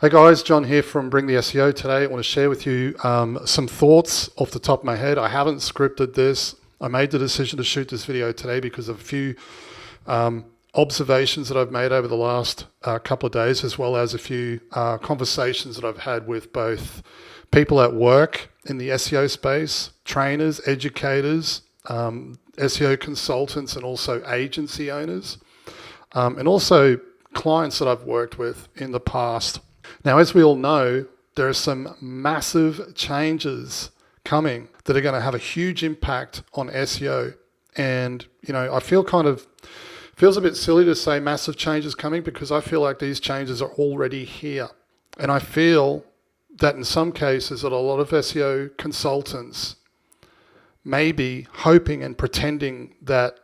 Hey guys, John here from Bring the SEO. Today I want to share with you some thoughts off the top of my head. I haven't scripted this. I made the decision to shoot this video today because of a few observations that I've made over the last couple of days, as well as a few conversations that I've had with both people at work in the SEO space, trainers, educators, SEO consultants, and also agency owners, and also clients that I've worked with in the past. Now, as we all know, there are some massive changes coming that are going to have a huge impact on SEO. And, I feels a bit silly to say massive changes coming because I feel like these changes are already here. And I feel that in some cases that a lot of SEO consultants may be hoping and pretending that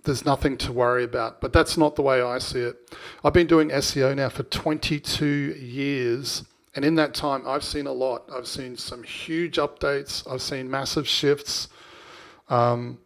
there's nothing to worry about, but that's not the way I see it. I've been doing SEO now for 22 years, and in that time, I've seen a lot. I've seen some huge updates. I've seen massive shifts, in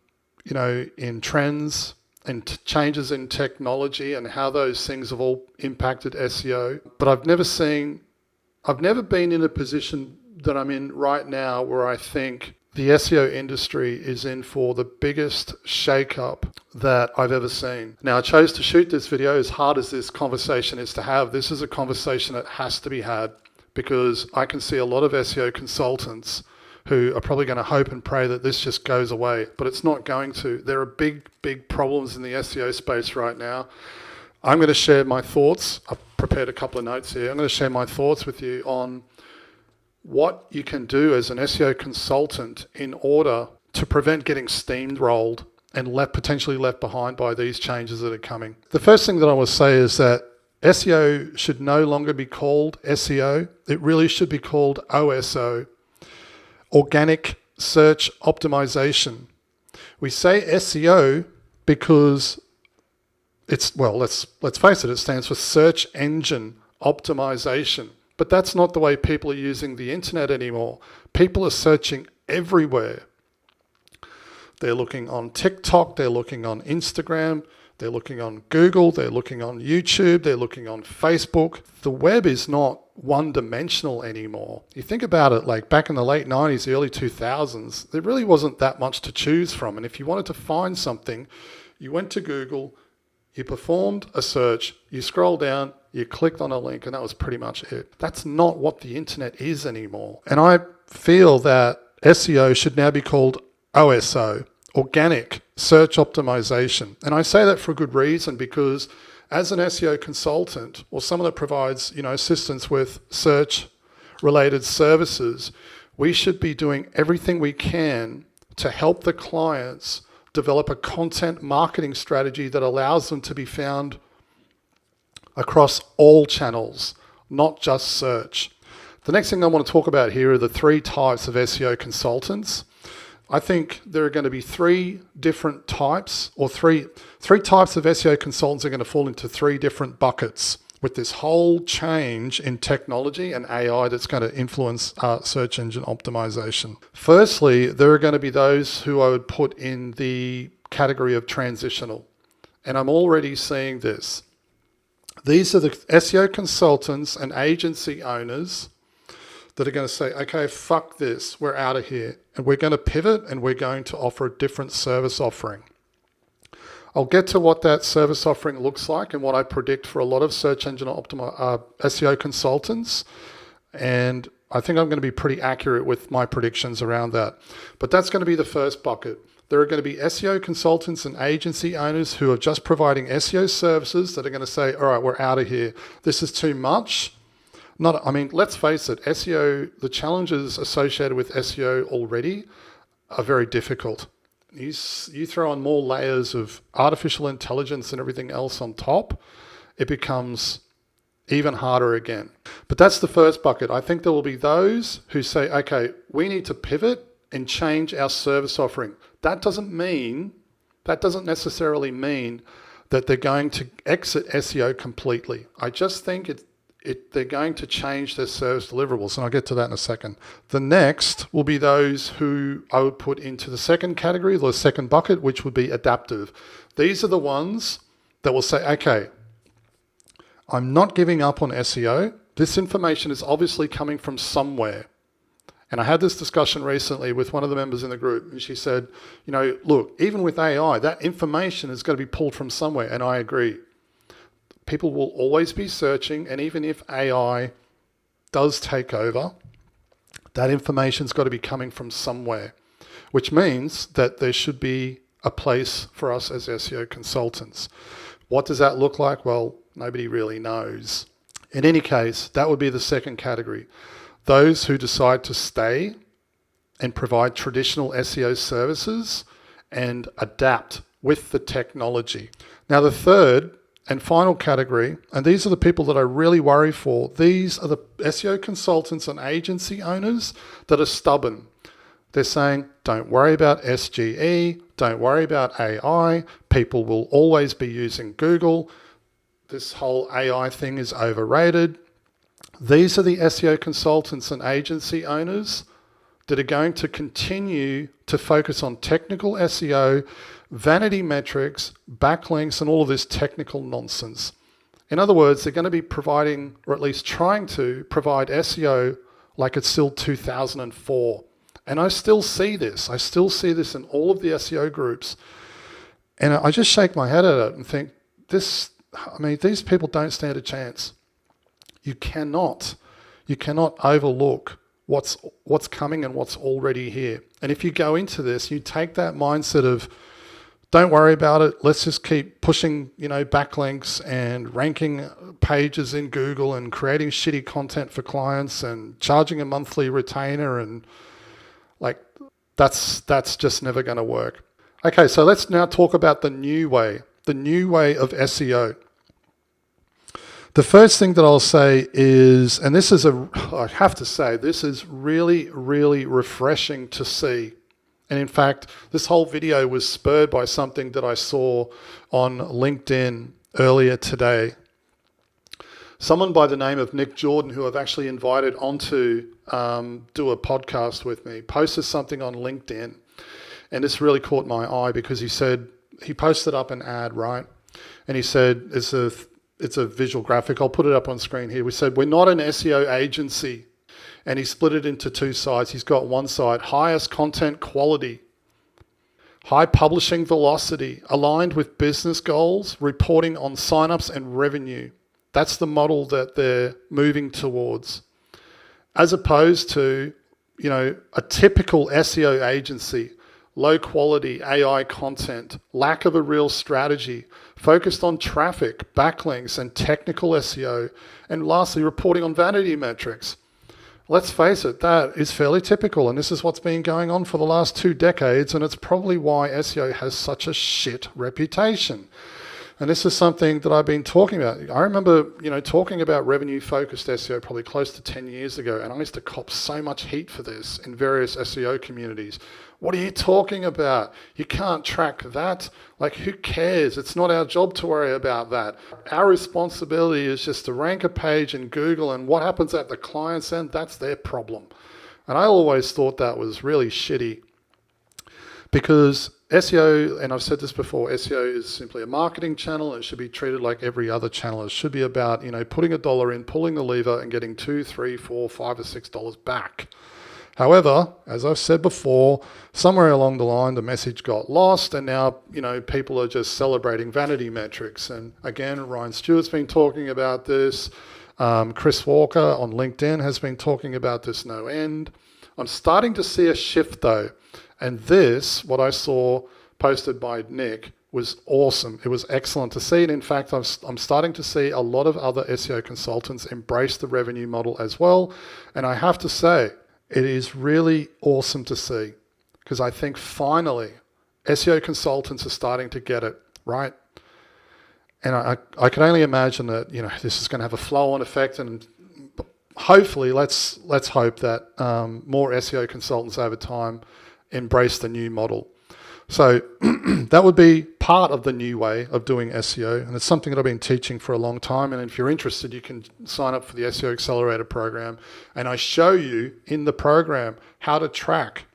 trends and changes in technology and how those things have all impacted SEO. But I've never been in a position that I'm in right now where I think the SEO industry is in for the biggest shake-up that I've ever seen. Now, I chose to shoot this video as hard as this conversation is to have. This is a conversation that has to be had because I can see a lot of SEO consultants who are probably going to hope and pray that this just goes away, but it's not going to. There are big, big problems in the SEO space right now. I'm going to share my thoughts. I've prepared a couple of notes here. I'm going to share my thoughts with you on what you can do as an SEO consultant in order to prevent getting steamrolled and potentially left behind by these changes that are coming. The first thing that I will say is that SEO should no longer be called SEO. It really should be called OSO, Organic Search Optimization. We say SEO because let's face it, it stands for Search Engine Optimization. But that's not the way people are using the internet anymore. People are searching everywhere. They're looking on TikTok, they're looking on Instagram, they're looking on Google, they're looking on YouTube, they're looking on Facebook. The web is not one-dimensional anymore. You think about it, like back in the late 90s, the early 2000s, there really wasn't that much to choose from. And if you wanted to find something, you went to Google, you performed a search, you scroll down, you clicked on a link, and that was pretty much it. That's not what the internet is anymore. And I feel that SEO should now be called OSO, Organic Search Optimization. And I say that for a good reason because as an SEO consultant or someone that provides, assistance with search-related services, we should be doing everything we can to help the clients develop a content marketing strategy that allows them to be found across all channels, not just search. The next thing I want to talk about here are the three types of SEO consultants. I think there are going to be three different types, or three types of SEO consultants are going to fall into three different buckets with this whole change in technology and AI that's going to influence search engine optimization. Firstly, there are going to be those who I would put in the category of transitional. And I'm already seeing this. These are the SEO consultants and agency owners that are going to say, okay, fuck this, we're out of here. And we're going to pivot and we're going to offer a different service offering. I'll get to what that service offering looks like and what I predict for a lot of search engine SEO consultants. And I think I'm going to be pretty accurate with my predictions around that. But that's going to be the first bucket. There are going to be SEO consultants and agency owners who are just providing SEO services that are going to say, all right, we're out of here. This is too much. Let's face it, SEO, the challenges associated with SEO already are very difficult. You throw on more layers of artificial intelligence and everything else on top, it becomes even harder again. But that's the first bucket. I think there will be those who say, okay, we need to pivot and change our service offering. That doesn't necessarily mean that they're going to exit SEO completely. I just think they're going to change their service deliverables, and I'll get to that in a second. The next will be those who I would put into the second category, the second bucket, which would be adaptive. These are the ones that will say, okay, I'm not giving up on SEO. This information is obviously coming from somewhere. And I had this discussion recently with one of the members in the group, and she said, look, even with AI, that information is going to be pulled from somewhere. And I agree. People will always be searching, and even if AI does take over, that information's got to be coming from somewhere, which means that there should be a place for us as SEO consultants. What does that look like? Well, nobody really knows. In any case, that would be the second category. Those who decide to stay and provide traditional SEO services and adapt with the technology. Now, the third and final category, and these are the people that I really worry for, these are the SEO consultants and agency owners that are stubborn. They're saying, don't worry about SGE, don't worry about AI, people will always be using Google, this whole AI thing is overrated. These are the SEO consultants and agency owners that are going to continue to focus on technical SEO, vanity metrics, backlinks, and all of this technical nonsense. In other words, they're going to be providing, or at least trying to provide SEO like it's still 2004. And I still see this. I still see this in all of the SEO groups. And I just shake my head at it and think, these people don't stand a chance. You cannot overlook what's coming and what's already here. And if you go into this, you take that mindset of, don't worry about it, let's just keep pushing, backlinks and ranking pages in Google and creating shitty content for clients and charging a monthly retainer, and that's just never going to work. Okay, so let's now talk about the new way of SEO. The first thing that I'll say is, and I have to say, this is really, really refreshing to see. And in fact, this whole video was spurred by something that I saw on LinkedIn earlier today. Someone by the name of Nick Jordan, who I've actually invited onto do a podcast with me, posted something on LinkedIn. And this really caught my eye because he posted up an ad, right? And he said, it's a visual graphic. I'll put it up on screen here. We said, we're not an SEO agency. And he split it into two sides. He's got one side, highest content quality, high publishing velocity, aligned with business goals, reporting on signups and revenue. That's the model that they're moving towards. As opposed to, a typical SEO agency, low quality AI content, lack of a real strategy, focused on traffic, backlinks, and technical SEO, and lastly, reporting on vanity metrics. Let's face it, that is fairly typical, and this is what's been going on for the last 2 decades, and it's probably why SEO has such a shit reputation. And this is something that I've been talking about. I remember, talking about revenue-focused SEO probably close to 10 years ago, and I used to cop so much heat for this in various SEO communities. What are you talking about? You can't track that. Who cares? It's not our job to worry about that. Our responsibility is just to rank a page in Google, and what happens at the client's end, that's their problem. And I always thought that was really shitty, because SEO, and I've said this before, SEO is simply a marketing channel. It should be treated like every other channel. It should be about, putting $1 in, pulling the lever, and getting $2, $3, $4, $5, or $6 back. However, as I've said before, somewhere along the line, the message got lost, and now, people are just celebrating vanity metrics. And again, Ryan Stewart's been talking about this. Chris Walker on LinkedIn has been talking about this no end. I'm starting to see a shift though. And this, what I saw posted by Nick, was awesome. It was excellent to see. And in fact, I'm starting to see a lot of other SEO consultants embrace the revenue model as well. And I have to say, it is really awesome to see, because I think finally SEO consultants are starting to get it, right? And I can only imagine that, this is going to have a flow-on effect, and hopefully let's hope that more SEO consultants over time embrace the new model. So that would be part of the new way of doing SEO, and it's something that I've been teaching for a long time. And if you're interested, you can sign up for the SEO Accelerator program, and I show you in the program how to track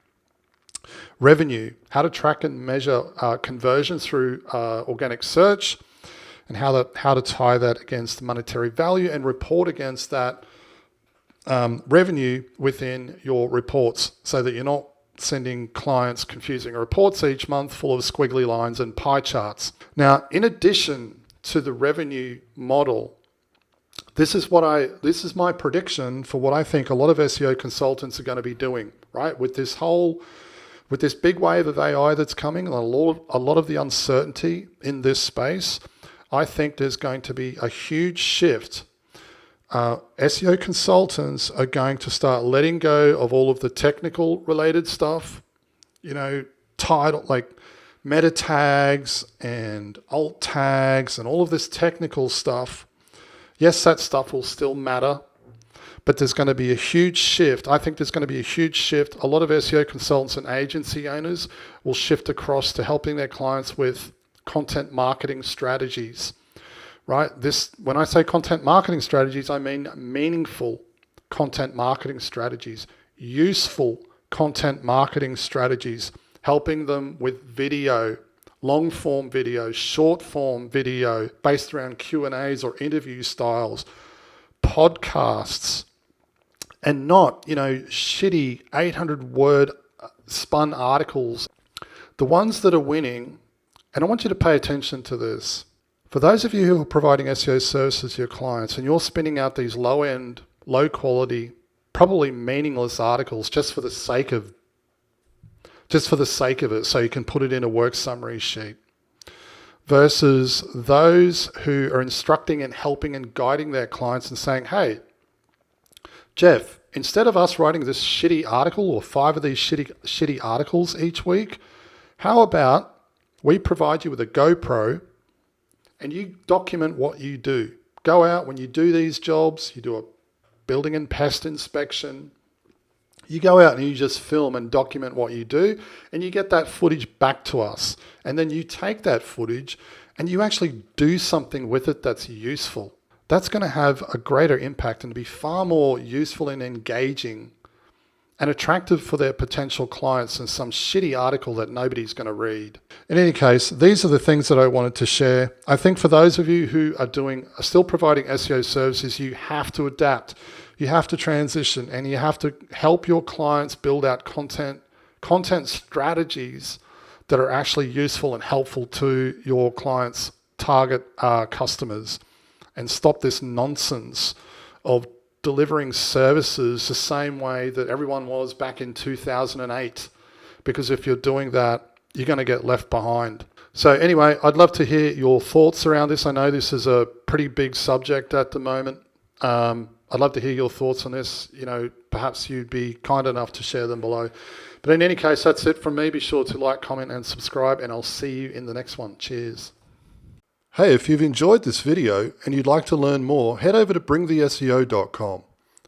revenue, how to track and measure conversions through organic search, and how to tie that against monetary value and report against that revenue within your reports so that you're not sending clients confusing reports each month full of squiggly lines and pie charts. Now, in addition to the revenue model, this is my prediction for what I think a lot of SEO consultants are going to be doing, right? With this big wave of AI that's coming and a lot of the uncertainty in this space, I think there's going to be a huge shift. SEO consultants are going to start letting go of all of the technical related stuff, title like meta tags and alt tags and all of this technical stuff. Yes, that stuff will still matter, but there's going to be a huge shift. I think there's going to be a huge shift. A lot of SEO consultants and agency owners will shift across to helping their clients with content marketing strategies. Right? When I say content marketing strategies, I mean meaningful content marketing strategies, useful content marketing strategies, helping them with video, long form video, short form video based around Q&As or interview styles, podcasts, and not, shitty 800 word spun articles. The ones that are winning, and I want you to pay attention to this. For those of you who are providing SEO services to your clients and you're spinning out these low-end, low-quality, probably meaningless articles just for the sake of it, so you can put it in a work summary sheet, versus those who are instructing and helping and guiding their clients and saying, Jeff, instead of us writing this shitty article or 5 of these shitty articles each week, how about we provide you with a GoPro and you document what you do. Go out when you do these jobs, you do a building and pest inspection, you go out and you just film and document what you do, and you get that footage back to us. And then you take that footage and you actually do something with it that's useful. That's going to have a greater impact and be far more useful and engaging and attractive for their potential clients than some shitty article that nobody's going to read. In any case, these are the things that I wanted to share. I think for those of you who are still providing SEO services, you have to adapt. You have to transition, and you have to help your clients build out content strategies that are actually useful and helpful to your clients' target customers, and stop this nonsense of delivering services the same way that everyone was back in 2008, because if you're doing that, you're going to get left behind. So anyway, I'd love to hear your thoughts around this. I know this is a pretty big subject at the moment. I'd love to hear your thoughts on this. Perhaps you'd be kind enough to share them below. But in any case, that's it from me. Be sure to like, comment, and subscribe, and I'll see you in the next one. Cheers. Hey, if you've enjoyed this video and you'd like to learn more, head over to bringtheseo.com.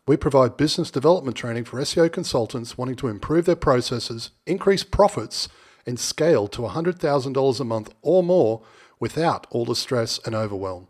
We provide business development training for SEO consultants wanting to improve their processes, increase profits, and scale to $100,000 a month or more without all the stress and overwhelm.